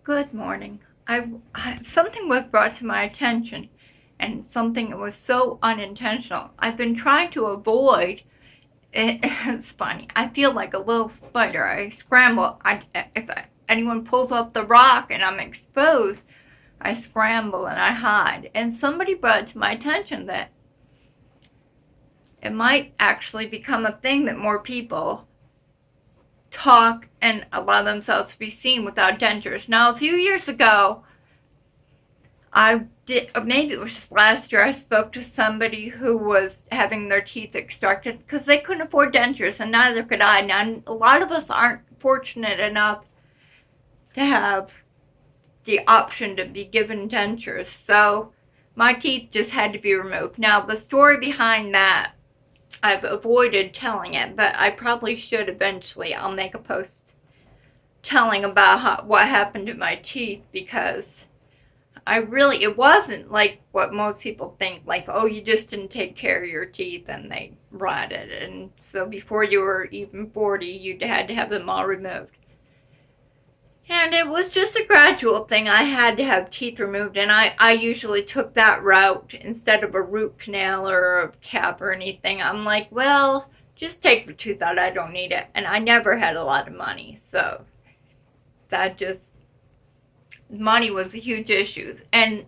Good morning. Something was brought to my attention, and something that was so unintentional. I've been trying to avoid. It's funny. I feel like a little spider. I scramble. If anyone pulls up the rock and I'm exposed, I scramble and I hide. And somebody brought it to my attention that it might actually become a thing that more people talk and allow themselves to be seen without dentures. Now, a few years ago, I did, or maybe it was just last year, I spoke to somebody who was having their teeth extracted because they couldn't afford dentures, and neither could I. Now, a lot of us aren't fortunate enough to have the option to be given dentures, so my teeth just had to be removed. Now, the story behind that, I've avoided telling it, but I probably should eventually. I'll make a post telling about what happened to my teeth, because it wasn't like what most people think, like, oh, you just didn't take care of your teeth and they rotted, and so before you were even 40, you had to have them all removed. And it was just a gradual thing. I had to have teeth removed, and I usually took that route instead of a root canal or a cap or anything. I'm like, well, just take the tooth out. I don't need it. And I never had a lot of money, so money was a huge issue. And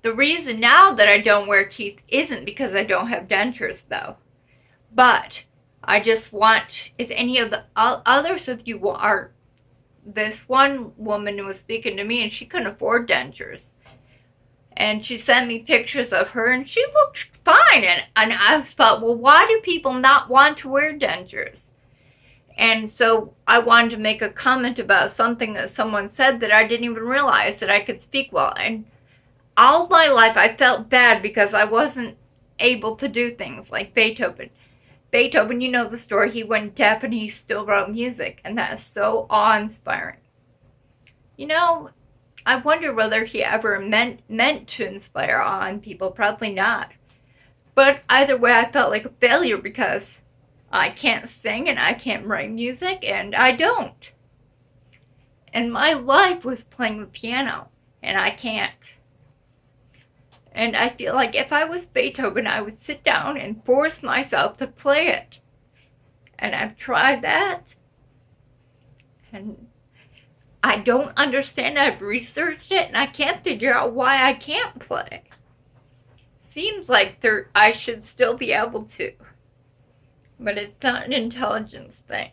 the reason now that I don't wear teeth isn't because I don't have dentures, though. But I just want, if any of the others of you are, this one woman was speaking to me and she couldn't afford dentures. And she sent me pictures of her and she looked fine. And I thought, well, why do people not want to wear dentures? And so I wanted to make a comment about something that someone said that I didn't even realize that I could speak well. And all my life I felt bad because I wasn't able to do things like Beethoven. Beethoven, you know the story, he went deaf and he still wrote music, and that is so awe-inspiring. You know, I wonder whether he ever meant to inspire awe in people. Probably not. But either way, I felt like a failure because I can't sing and I can't write music, and I don't. And my life was playing the piano, and I can't. And I feel like if I was Beethoven, I would sit down and force myself to play it. And I've tried that. And I don't understand. I've researched it and I can't figure out why I can't play. Seems like I should still be able to. But it's not an intelligence thing.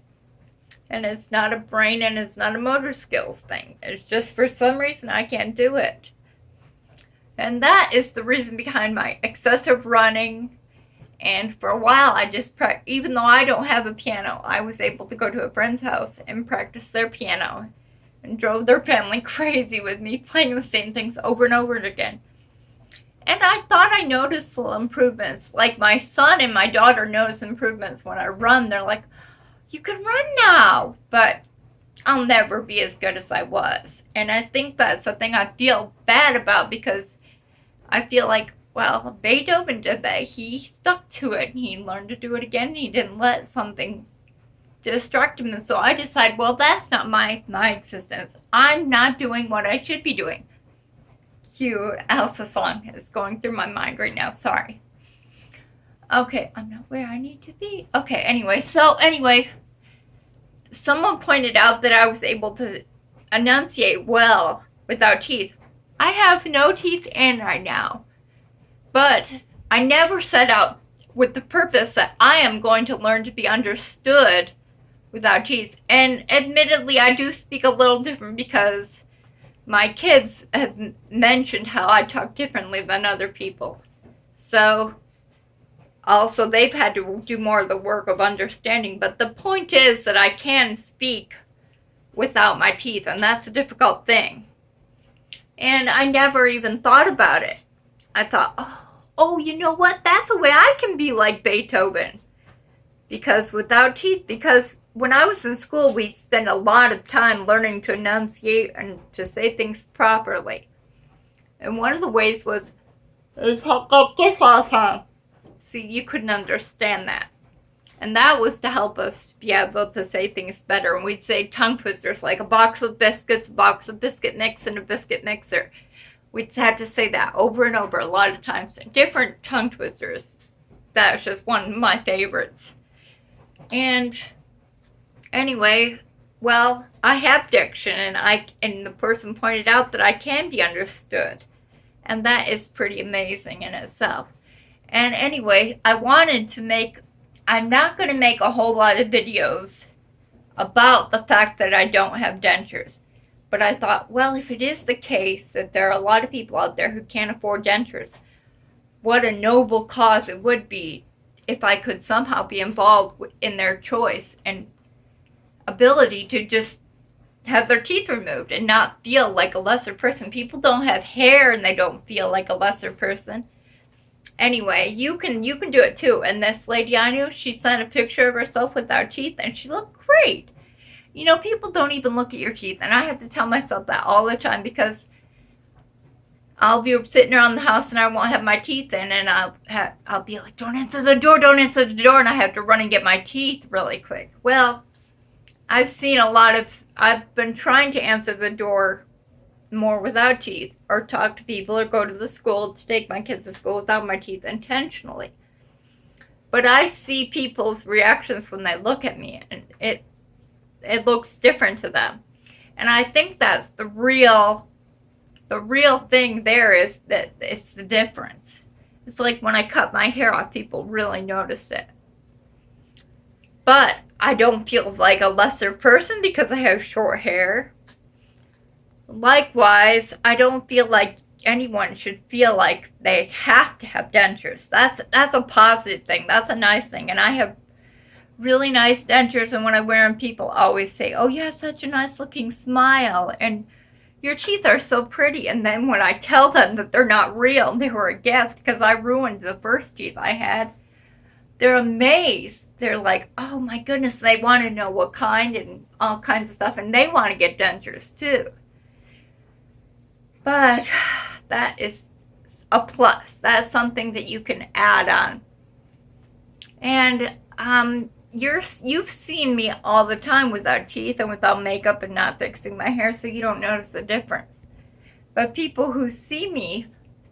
And it's not a brain and it's not a motor skills thing. It's just for some reason I can't do it. And that is the reason behind my excessive running. And for a while, I just even though I don't have a piano, I was able to go to a friend's house and practice their piano and drove their family crazy with me playing the same things over and over again. And I thought I noticed little improvements. Like my son and my daughter notice improvements when I run. They're like, you can run now. But I'll never be as good as I was. And I think that's the thing I feel bad about, because I feel like, well, Beethoven did that. He stuck to it and he learned to do it again. And he didn't let something distract him. And so I decided, well, that's not my existence. I'm not doing what I should be doing. Cute Elsa song is going through my mind right now. Sorry. Okay, I'm not where I need to be. Okay, anyway, someone pointed out that I was able to enunciate well without teeth. I have no teeth in right now, but I never set out with the purpose that I am going to learn to be understood without teeth. And admittedly, I do speak a little different because my kids have mentioned how I talk differently than other people. So also they've had to do more of the work of understanding. But the point is that I can speak without my teeth, and that's a difficult thing. And I never even thought about it. I thought, oh, you know what? That's a way I can be like Beethoven. Because without teeth, because when I was in school, we spent a lot of time learning to enunciate and to say things properly. And one of the ways was, see, you couldn't understand that. And that was to help us be able to say things better. And we'd say tongue twisters like a box of biscuits, a box of biscuit mix, and a biscuit mixer. We'd have to say that over and over a lot of times. Different tongue twisters. That was just one of my favorites. And anyway, well, I have diction, and the person pointed out that I can be understood. And that is pretty amazing in itself. And anyway, I'm not going to make a whole lot of videos about the fact that I don't have dentures. But I thought, well, if it is the case that there are a lot of people out there who can't afford dentures, what a noble cause it would be if I could somehow be involved in their choice and ability to just have their teeth removed and not feel like a lesser person. People don't have hair and they don't feel like a lesser person. Anyway, you can do it too. And this lady I knew, she sent a picture of herself without teeth and she looked great. You know, people don't even look at your teeth, and I have to tell myself that all the time because I'll be sitting around the house and I won't have my teeth in, and I'll be like, don't answer the door, and I have to run and get my teeth really quick. Well, I've been trying to answer the door more without teeth, or talk to people, or go to the school to take my kids to school without my teeth intentionally. But I see people's reactions when they look at me, and it looks different to them. And I think that's the real thing there, is that it's the difference. It's like when I cut my hair off, people really noticed it. But I don't feel like a lesser person because I have short hair. Likewise, I don't feel like anyone should feel like they have to have dentures. That's a positive thing. That's a nice thing. And I have really nice dentures, and when I wear them, people always say, oh, you have such a nice looking smile, and your teeth are so pretty. And then when I tell them that they're not real, they were a gift because I ruined the first teeth I had, they're amazed. They're like, oh my goodness, they want to know what kind and all kinds of stuff, and they want to get dentures too. But that is a plus. That's something that you can add on. And you've seen me all the time without teeth and without makeup and not fixing my hair, so you don't notice the difference. But people who see me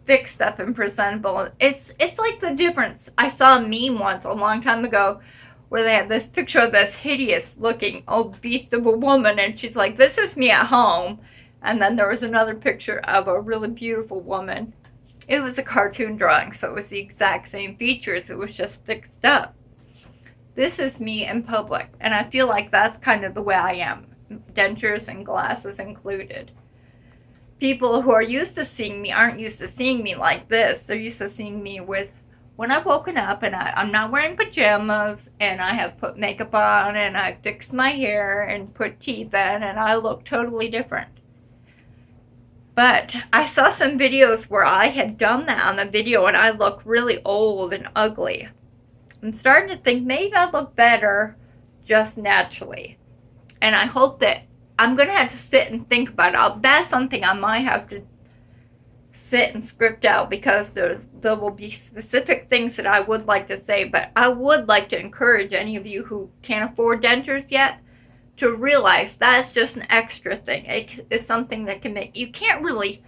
fixed up and presentable, it's like the difference. I saw a meme once a long time ago where they had this picture of this hideous looking old beast of a woman, and she's like, this is me at home. And then there was another picture of a really beautiful woman. It was a cartoon drawing, so it was the exact same features. It was just fixed up. This is me in public, and I feel like that's kind of the way I am, dentures and glasses included. People who are used to seeing me aren't used to seeing me like this. They're used to seeing me with, when I've woken up and I'm not wearing pajamas, and I have put makeup on, and I fixed my hair and put teeth in, and I look totally different. But I saw some videos where I had done that on the video, and I look really old and ugly. I'm starting to think maybe I'll look better just naturally. And I hope that I'm going to have to sit and think about it. That's something I might have to sit and script out, because there will be specific things that I would like to say. But I would like to encourage any of you who can't afford dentures yet to realize that's just an extra thing. It's something that can make, you can't really,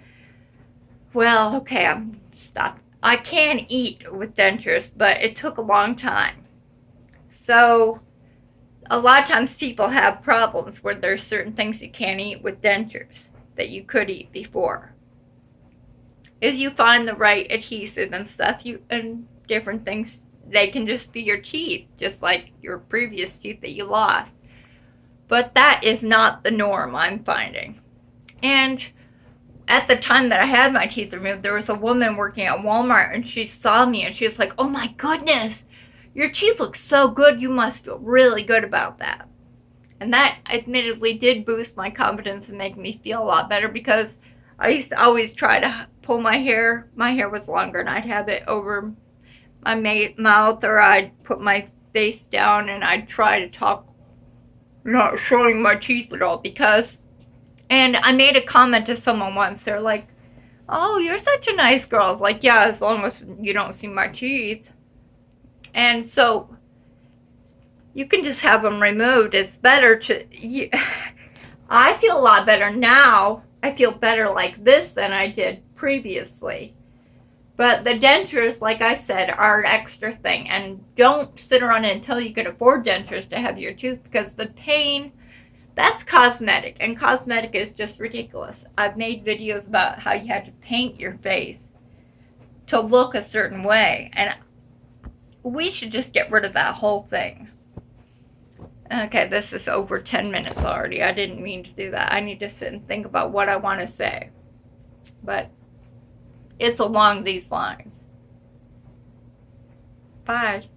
well, okay, I'm stopped. I can eat with dentures, but it took a long time. So a lot of times people have problems where there's certain things you can't eat with dentures that you could eat before. If you find the right adhesive and stuff, and different things, they can just be your teeth, just like your previous teeth that you lost. But that is not the norm, I'm finding. And at the time that I had my teeth removed, there was a woman working at Walmart, and she saw me, and she was like, oh my goodness, your teeth look so good. You must feel really good about that. And that admittedly did boost my confidence and make me feel a lot better, because I used to always try to pull my hair. My hair was longer, and I'd have it over my mouth, or I'd put my face down, and I'd try to talk not showing my teeth at all, and I made a comment to someone once. They're like, oh, you're such a nice girl. I was like, yeah, as long as you don't see my teeth. And so you can just have them removed. It's better to, I feel a lot better now. I feel better like this than I did previously. But the dentures, like I said, are an extra thing. And don't sit around until you can afford dentures to have your tooth, because the pain, that's cosmetic. And cosmetic is just ridiculous. I've made videos about how you had to paint your face to look a certain way. And we should just get rid of that whole thing. Okay, this is over 10 minutes already. I didn't mean to do that. I need to sit and think about what I want to say. But it's along these lines. Bye.